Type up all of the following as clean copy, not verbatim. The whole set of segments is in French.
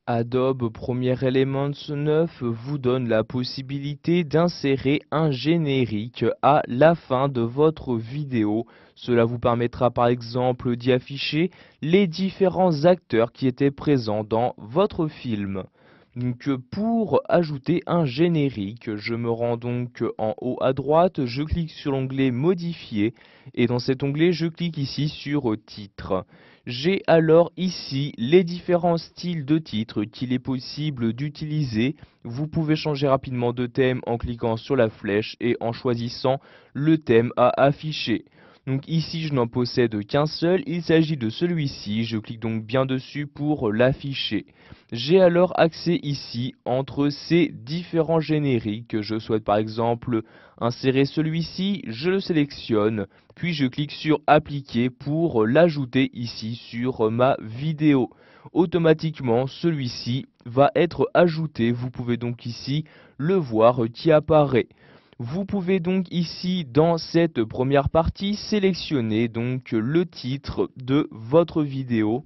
Adobe Premiere Elements 9 vous donne la possibilité d'insérer un générique à la fin de votre vidéo. Cela vous permettra par exemple d'y afficher les différents acteurs qui étaient présents dans votre film. Donc pour ajouter un générique, je me rends donc en haut à droite, je clique sur l'onglet Modifier et dans cet onglet, je clique ici sur Titre. J'ai alors ici les différents styles de titres qu'il est possible d'utiliser. Vous pouvez changer rapidement de thème en cliquant sur la flèche et en choisissant le thème à afficher. Donc ici je n'en possède qu'un seul, il s'agit de celui-ci, je clique donc bien dessus pour l'afficher. J'ai alors accès ici entre ces différents génériques. Je souhaite par exemple insérer celui-ci, je le sélectionne, puis je clique sur appliquer pour l'ajouter ici sur ma vidéo. Automatiquement celui-ci va être ajouté, vous pouvez donc ici le voir qui apparaît. Vous pouvez donc ici dans cette première partie sélectionner donc le titre de votre vidéo.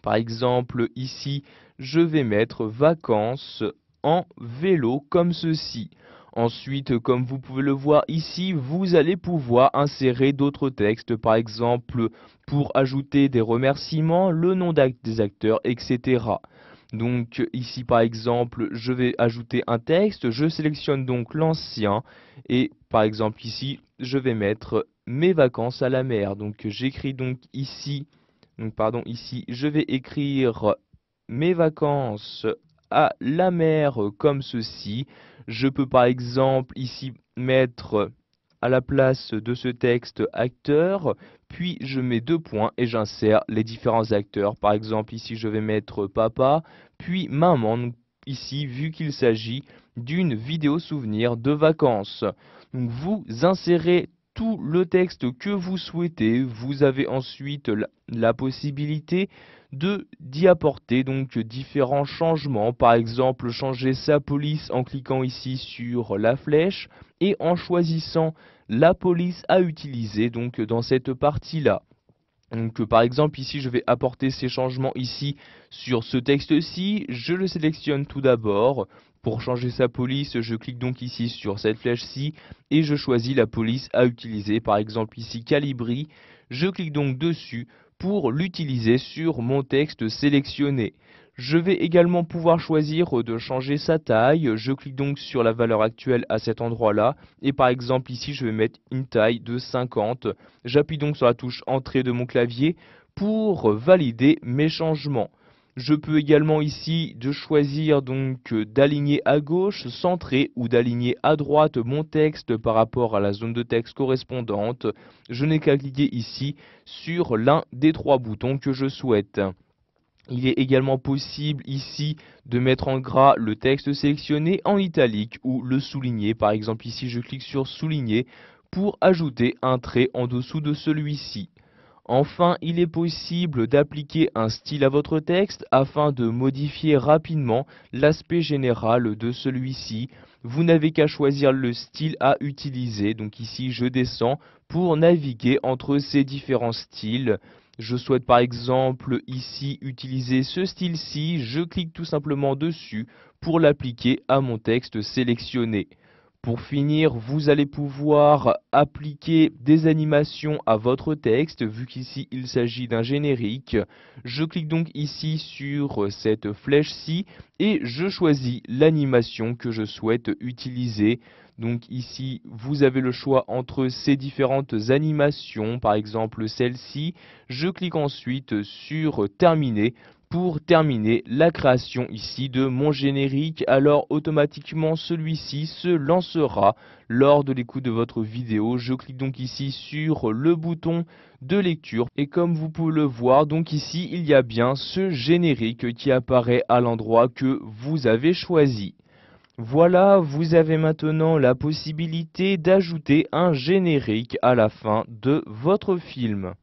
Par exemple ici je vais mettre vacances en vélo comme ceci. Ensuite, comme vous pouvez le voir ici, vous allez pouvoir insérer d'autres textes, par exemple pour ajouter des remerciements, le nom des acteurs, etc. Donc ici par exemple, je vais ajouter un texte, je sélectionne donc l'ancien et par exemple ici, je vais mettre mes vacances à la mer. Donc j'écris donc ici, ici, je vais écrire mes vacances à la mer comme ceci. Je peux par exemple ici mettre à la place de ce texte acteur, puis je mets deux points et j'insère les différents acteurs. Par exemple ici je vais mettre papa, puis maman, donc, ici vu qu'il s'agit d'une vidéo souvenir de vacances. Donc vous insérez tout le texte que vous souhaitez, vous avez ensuite la possibilité d'y apporter donc différents changements, par exemple changer sa police en cliquant ici sur la flèche et en choisissant la police à utiliser donc dans cette partie-là. Donc par exemple ici je vais apporter ces changements ici sur ce texte-ci, je le sélectionne tout d'abord. Pour changer sa police, je clique donc ici sur cette flèche-ci et je choisis la police à utiliser, par exemple ici Calibri. Je clique donc dessus pour l'utiliser sur mon texte sélectionné. Je vais également pouvoir choisir de changer sa taille, je clique donc sur la valeur actuelle à cet endroit-là et par exemple ici je vais mettre une taille de 50. J'appuie donc sur la touche entrée de mon clavier pour valider mes changements. Je peux également ici choisir donc d'aligner à gauche, centrer ou d'aligner à droite mon texte par rapport à la zone de texte correspondante. Je n'ai qu'à cliquer ici sur l'un des trois boutons que je souhaite. Il est également possible ici de mettre en gras le texte sélectionné en italique ou le souligner. Par exemple ici je clique sur souligner pour ajouter un trait en dessous de celui-ci. Enfin, il est possible d'appliquer un style à votre texte afin de modifier rapidement l'aspect général de celui-ci. Vous n'avez qu'à choisir le style à utiliser. Donc ici, je descends pour naviguer entre ces différents styles. Je souhaite par exemple ici utiliser ce style-ci. Je clique tout simplement dessus pour l'appliquer à mon texte sélectionné. Pour finir, vous allez pouvoir appliquer des animations à votre texte, vu qu'ici il s'agit d'un générique. Je clique donc ici sur cette flèche-ci et je choisis l'animation que je souhaite utiliser. Donc ici, vous avez le choix entre ces différentes animations, par exemple celle-ci. Je clique ensuite sur Terminer pour terminer la création ici de mon générique. Alors automatiquement celui-ci se lancera lors de l'écoute de votre vidéo. Je clique donc ici sur le bouton de lecture et comme vous pouvez le voir, donc ici il y a bien ce générique qui apparaît à l'endroit que vous avez choisi. Voilà, vous avez maintenant la possibilité d'ajouter un générique à la fin de votre film.